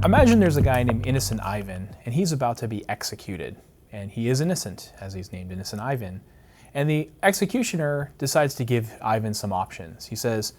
Imagine there's a guy named Innocent Ivan, and he's about to be executed. And he is innocent, as he's named Innocent Ivan. And the executioner decides to give Ivan some options. He says,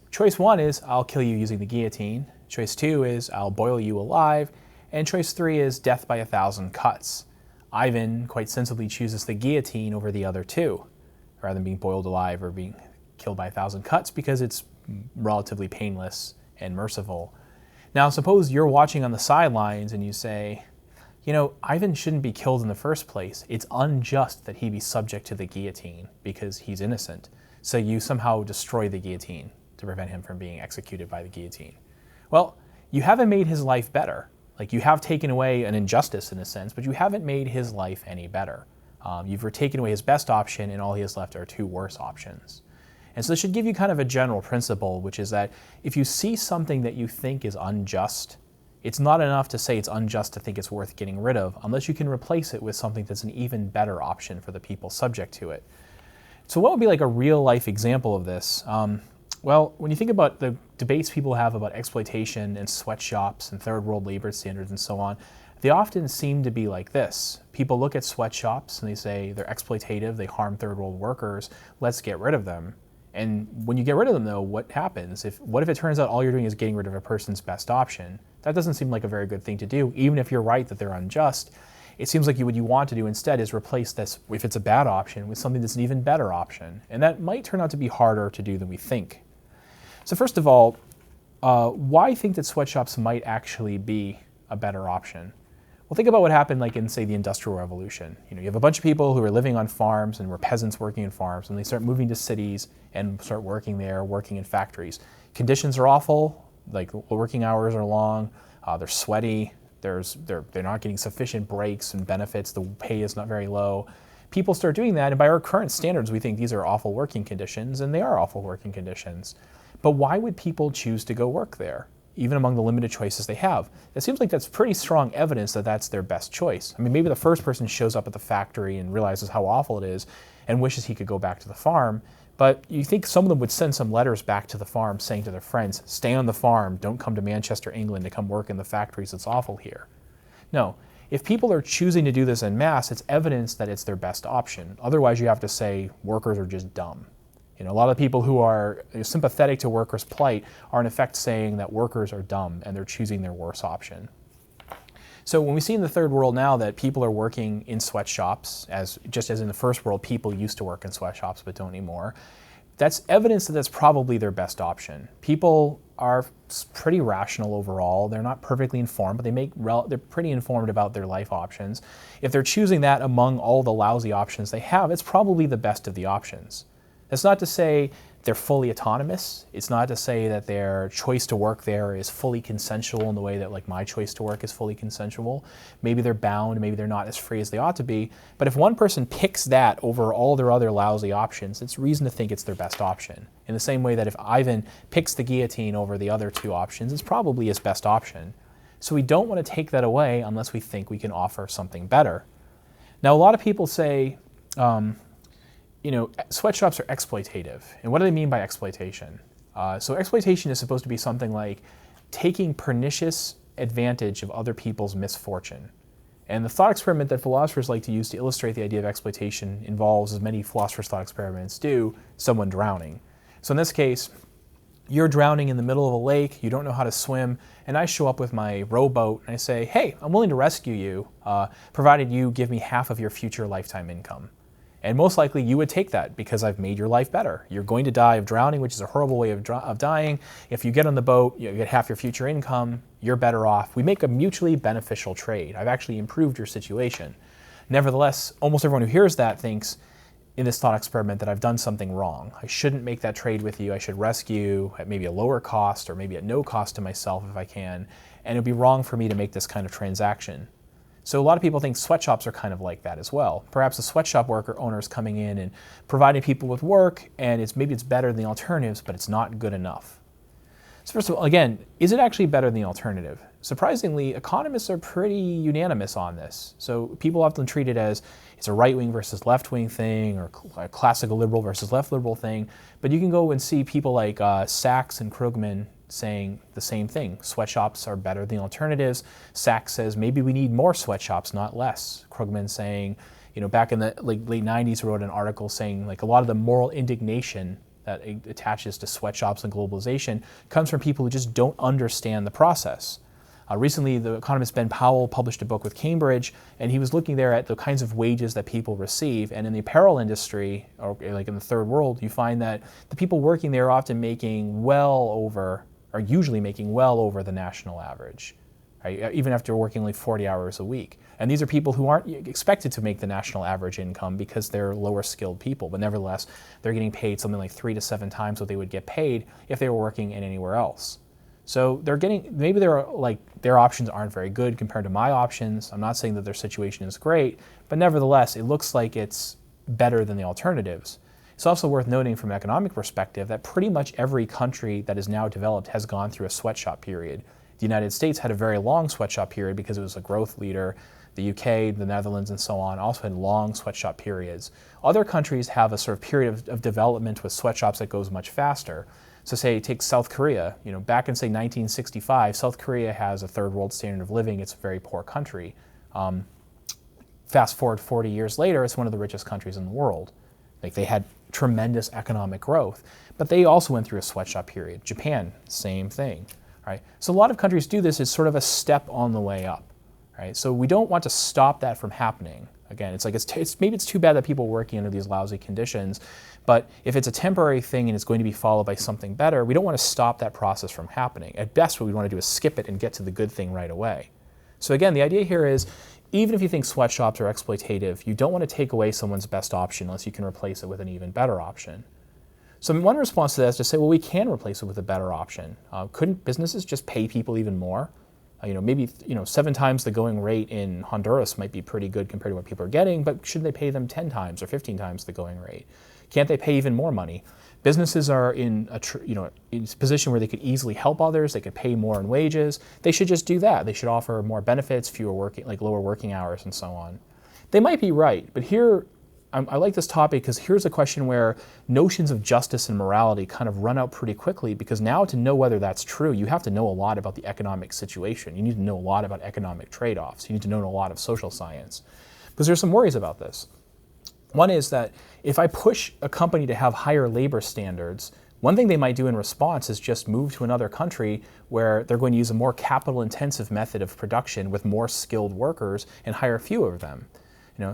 choice 1 is, I'll kill you using the guillotine. Choice 2 is, I'll boil you alive. And choice 3 is, death by 1,000 cuts. Ivan quite sensibly chooses the guillotine over the other two, rather than being boiled alive or being killed by 1,000 cuts, because it's relatively painless and merciful. Now, suppose you're watching on the sidelines and you say, Ivan shouldn't be killed in the first place. It's unjust that he be subject to the guillotine because he's innocent. So you somehow destroy the guillotine to prevent him from being executed by the guillotine. Well, you haven't made his life better. Like, you have taken away an injustice in a sense, but you haven't made his life any better. You've taken away his best option, and all he has left are 2 worse options. And so this should give you kind of a general principle, which is that if you see something that you think is unjust, it's not enough to say it's unjust to think it's worth getting rid of, unless you can replace it with something that's an even better option for the people subject to it. So what would be like a real life example of this? Well, when you think about the debates people have about exploitation and sweatshops and third world labor standards and so on, they often seem to be like this. People look at sweatshops and they say they're exploitative, they harm third world workers, let's get rid of them. And when you get rid of them, though, what happens? What if it turns out all you're doing is getting rid of a person's best option? That doesn't seem like a very good thing to do, even if you're right that they're unjust. It seems like what you want to do instead is replace this, if it's a bad option, with something that's an even better option. And that might turn out to be harder to do than we think. So first of all, why think that sweatshops might actually be a better option? Well, think about what happened like in, say, the Industrial Revolution. You have a bunch of people who are living on farms and were peasants working in farms, and they start moving to cities and start working there, working in factories. Conditions are awful, like working hours are long, they're sweaty, they're not getting sufficient breaks and benefits, the pay is not very low. People start doing that, and by our current standards, we think these are awful working conditions, and they are awful working conditions. But why would people choose to go work there, even among the limited choices they have? It seems like that's pretty strong evidence that that's their best choice. I mean, maybe the first person shows up at the factory and realizes how awful it is and wishes he could go back to the farm, but you think some of them would send some letters back to the farm saying to their friends, stay on the farm, don't come to Manchester, England to come work in the factories, it's awful here. No, if people are choosing to do this en masse, it's evidence that it's their best option. Otherwise, you have to say workers are just dumb. A lot of people who are sympathetic to workers' plight are in effect saying that workers are dumb and they're choosing their worst option. So when we see in the third world now that people are working in sweatshops, just as in the first world people used to work in sweatshops but don't anymore, that's evidence that that's probably their best option. People are pretty rational overall. They're not perfectly informed, but they're pretty informed about their life options. If they're choosing that among all the lousy options they have, it's probably the best of the options. That's not to say they're fully autonomous. It's not to say that their choice to work there is fully consensual in the way that like my choice to work is fully consensual. Maybe they're bound, maybe they're not as free as they ought to be. But if one person picks that over all their other lousy options, it's reason to think it's their best option. In the same way that if Ivan picks the guillotine over the other 2 options, it's probably his best option. So we don't want to take that away unless we think we can offer something better. Now, a lot of people say, sweatshops are exploitative. And what do they mean by exploitation? So exploitation is supposed to be something like taking pernicious advantage of other people's misfortune. And the thought experiment that philosophers like to use to illustrate the idea of exploitation involves, as many philosophers' thought experiments do, someone drowning. So in this case, you're drowning in the middle of a lake, you don't know how to swim, and I show up with my rowboat and I say, hey, I'm willing to rescue you, provided you give me half of your future lifetime income. And most likely you would take that because I've made your life better. You're going to die of drowning, which is a horrible way of dying. If you get on the boat, you get half your future income, you're better off. We make a mutually beneficial trade. I've actually improved your situation. Nevertheless, almost everyone who hears that thinks in this thought experiment that I've done something wrong. I shouldn't make that trade with you. I should rescue you at maybe a lower cost or maybe at no cost to myself if I can. And it would be wrong for me to make this kind of transaction. So a lot of people think sweatshops are kind of like that as well. Perhaps a sweatshop owner is coming in and providing people with work, and maybe it's better than the alternatives, but it's not good enough. So first of all, again, is it actually better than the alternative? Surprisingly, economists are pretty unanimous on this. So people often treat it as it's a right-wing versus left-wing thing, or a classical liberal versus left liberal thing. But you can go and see people like Sachs and Krugman saying the same thing. Sweatshops are better than alternatives. Sachs says maybe we need more sweatshops, not less. Krugman saying, back in the late 90s, he wrote an article saying a lot of the moral indignation that attaches to sweatshops and globalization comes from people who just don't understand the process. Recently, the economist Ben Powell published a book with Cambridge, and he was looking there at the kinds of wages that people receive. And in the apparel industry, or in the third world, you find that the people working there are often making usually making well over the national average, right? Even after working 40 hours a week. And these are people who aren't expected to make the national average income because they're lower skilled people, but nevertheless, they're getting paid something like 3 to 7 times what they would get paid if they were working in anywhere else. So maybe their options aren't very good compared to my options. I'm not saying that their situation is great, but nevertheless, it looks like it's better than the alternatives. It's also worth noting from an economic perspective that pretty much every country that is now developed has gone through a sweatshop period. The United States had a very long sweatshop period because it was a growth leader. The UK, the Netherlands, and so on also had long sweatshop periods. Other countries have a sort of period of development with sweatshops that goes much faster. So say take South Korea, back in say 1965, South Korea has a third world standard of living. It's a very poor country. Fast forward 40 years later, it's one of the richest countries in the world. They had tremendous economic growth, but they also went through a sweatshop period. Japan, same thing, right? So a lot of countries do this as sort of a step on the way up, right? So we don't want to stop that from happening. Again, maybe it's too bad that people are working under these lousy conditions, but if it's a temporary thing and it's going to be followed by something better, we don't want to stop that process from happening. At best, what we want to do is skip it and get to the good thing right away. So again, the idea here is, even if you think sweatshops are exploitative, you don't want to take away someone's best option unless you can replace it with an even better option. So one response to that is to say, well, we can replace it with a better option. Couldn't businesses just pay people even more? Maybe 7 times the going rate in Honduras might be pretty good compared to what people are getting, but shouldn't they pay them 10 times or 15 times the going rate? Can't they pay even more money? Businesses are in a position where they could easily help others. They could pay more in wages. They should just do that. They should offer more benefits, lower working hours, and so on. They might be right, but here I like this topic because here's a question where notions of justice and morality kind of run out pretty quickly, because now to know whether that's true, you have to know a lot about the economic situation. You need to know a lot about economic trade-offs. You need to know a lot of social science. Because there's some worries about this. One is that if I push a company to have higher labor standards, one thing they might do in response is just move to another country where they're going to use a more capital-intensive method of production with more skilled workers and hire fewer of them.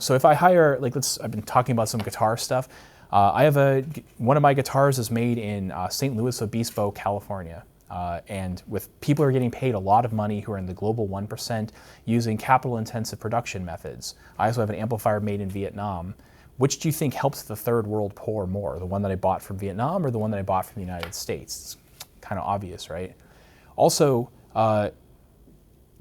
So if I hire, I've been talking about some guitar stuff. One of my guitars is made in St. Louis Obispo, California. And with people who are getting paid a lot of money who are in the global 1% using capital-intensive production methods. I also have an amplifier made in Vietnam. Which do you think helps the third world poor more? The one that I bought from Vietnam or the one that I bought from the United States? It's kind of obvious, right? Also,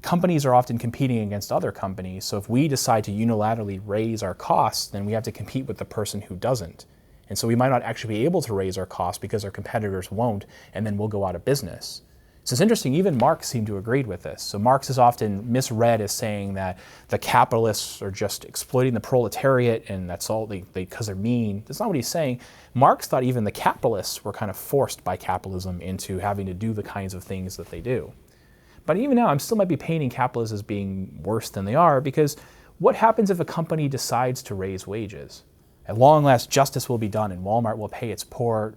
companies are often competing against other companies. So if we decide to unilaterally raise our costs, then we have to compete with the person who doesn't. And so we might not actually be able to raise our costs because our competitors won't, and then we'll go out of business. So it's interesting, even Marx seemed to agree with this. So Marx is often misread as saying that the capitalists are just exploiting the proletariat and that's all because they're mean. That's not what he's saying. Marx thought even the capitalists were kind of forced by capitalism into having to do the kinds of things that they do. But even now, I still might be painting capitalists as being worse than they are, because what happens if a company decides to raise wages? At long last, justice will be done, and Walmart will pay its poor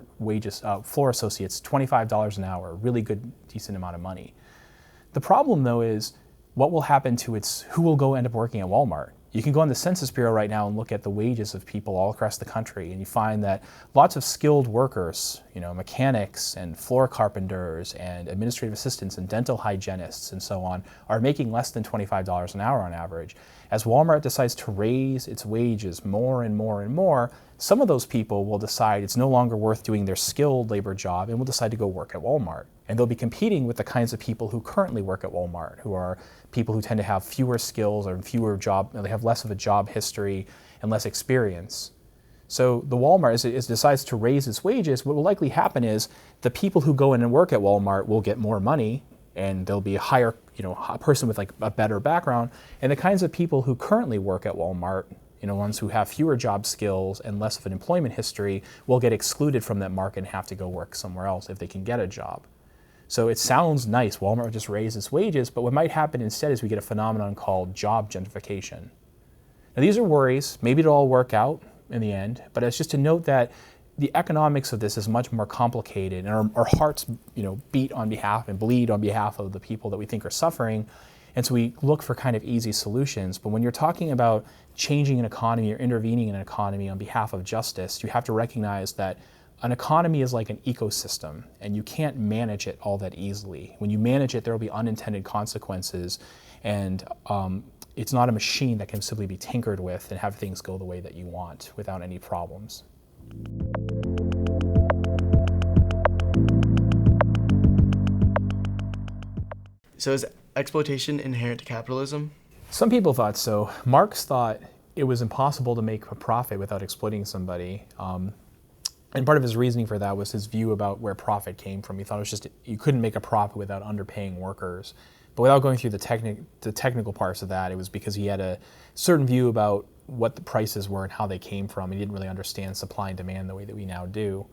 floor associates $25 an hour, a really good, decent amount of money. The problem, though, is what will happen to who will end up working at Walmart? You can go on the Census Bureau right now and look at the wages of people all across the country, and you find that lots of skilled workers, mechanics and floor carpenters and administrative assistants and dental hygienists and so on, are making less than $25 an hour on average. As Walmart decides to raise its wages more and more and more, some of those people will decide it's no longer worth doing their skilled labor job and will decide to go work at Walmart. And they'll be competing with the kinds of people who currently work at Walmart, who are people who tend to have fewer skills or they have less of a job history and less experience. So the Walmart, as it decides to raise its wages, what will likely happen is the people who go in and work at Walmart will get more money, and there'll be a higher, a person with a better background, and the kinds of people who currently work at Walmart, ones who have fewer job skills and less of an employment history, will get excluded from that market and have to go work somewhere else if they can get a job. So it sounds nice, Walmart would just raise its wages, but what might happen instead is we get a phenomenon called job gentrification. Now these are worries, maybe it'll all work out in the end, but it's just to note that the economics of this is much more complicated, and our hearts, beat on behalf and bleed on behalf of the people that we think are suffering, and so we look for kind of easy solutions. But when you're talking about changing an economy or intervening in an economy on behalf of justice, you have to recognize that an economy is like an ecosystem, and you can't manage it all that easily. When you manage it, there will be unintended consequences, and it's not a machine that can simply be tinkered with and have things go the way that you want without any problems. So is exploitation inherent to capitalism? Some people thought so. Marx thought it was impossible to make a profit without exploiting somebody. And part of his reasoning for that was his view about where profit came from. He thought it was just, you couldn't make a profit without underpaying workers. But without going through the technical parts of that, it was because he had a certain view about what the prices were and how they came from. He didn't really understand supply and demand the way that we now do.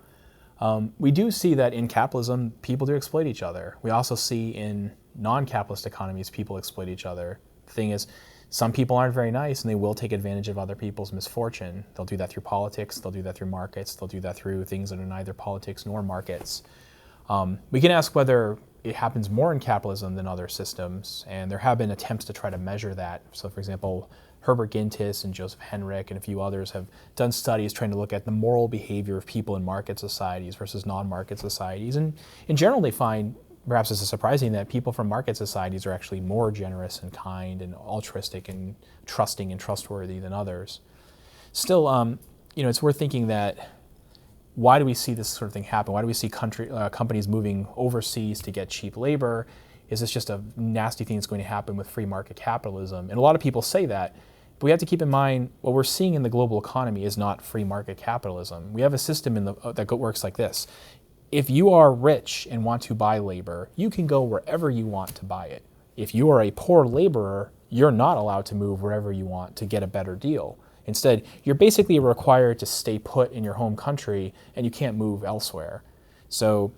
We do see that in capitalism, people do exploit each other. We also see in non-capitalist economies, people exploit each other. The thing is, some people aren't very nice and they will take advantage of other people's misfortune. They'll do that through politics, they'll do that through markets, they'll do that through things that are neither politics nor markets. We can ask whether it happens more in capitalism than other systems, and there have been attempts to try to measure that. So for example, Herbert Gintis and Joseph Henrich and a few others have done studies trying to look at the moral behavior of people in market societies versus non-market societies. And in general, they find, perhaps this is surprising, that people from market societies are actually more generous and kind and altruistic and trusting and trustworthy than others. Still, it's worth thinking that why do we see this sort of thing happen? Why do we see companies moving overseas to get cheap labor? Is this just a nasty thing that's going to happen with free market capitalism? And a lot of people say that, but we have to keep in mind what we're seeing in the global economy is not free market capitalism. We have a system that works like this. If you are rich and want to buy labor, you can go wherever you want to buy it. If you are a poor laborer, you're not allowed to move wherever you want to get a better deal. Instead, you're basically required to stay put in your home country and you can't move elsewhere. So,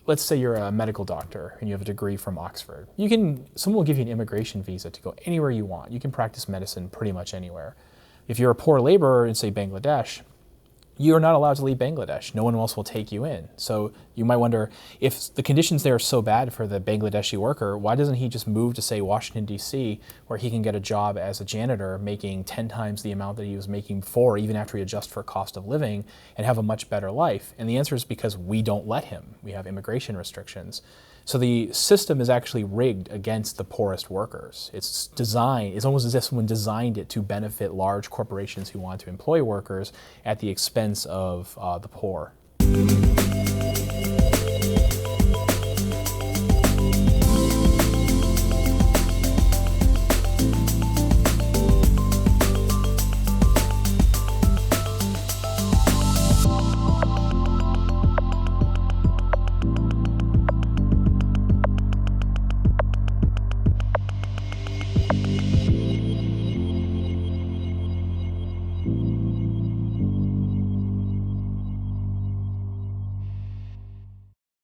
let's say you're a medical doctor and you have a degree from Oxford. Someone will give you an immigration visa to go anywhere you want. You can practice medicine pretty much anywhere. If you're a poor laborer in, say, Bangladesh, you're not allowed to leave Bangladesh. No one else will take you in. So you might wonder, if the conditions there are so bad for the Bangladeshi worker, why doesn't he just move to, say, Washington, D.C., where he can get a job as a janitor making 10 times the amount that he was making before, even after he adjusts for cost of living, and have a much better life? And the answer is because we don't let him. We have immigration restrictions. So the system is actually rigged against the poorest workers. It's almost as if someone designed it to benefit large corporations who want to employ workers at the expense of the poor.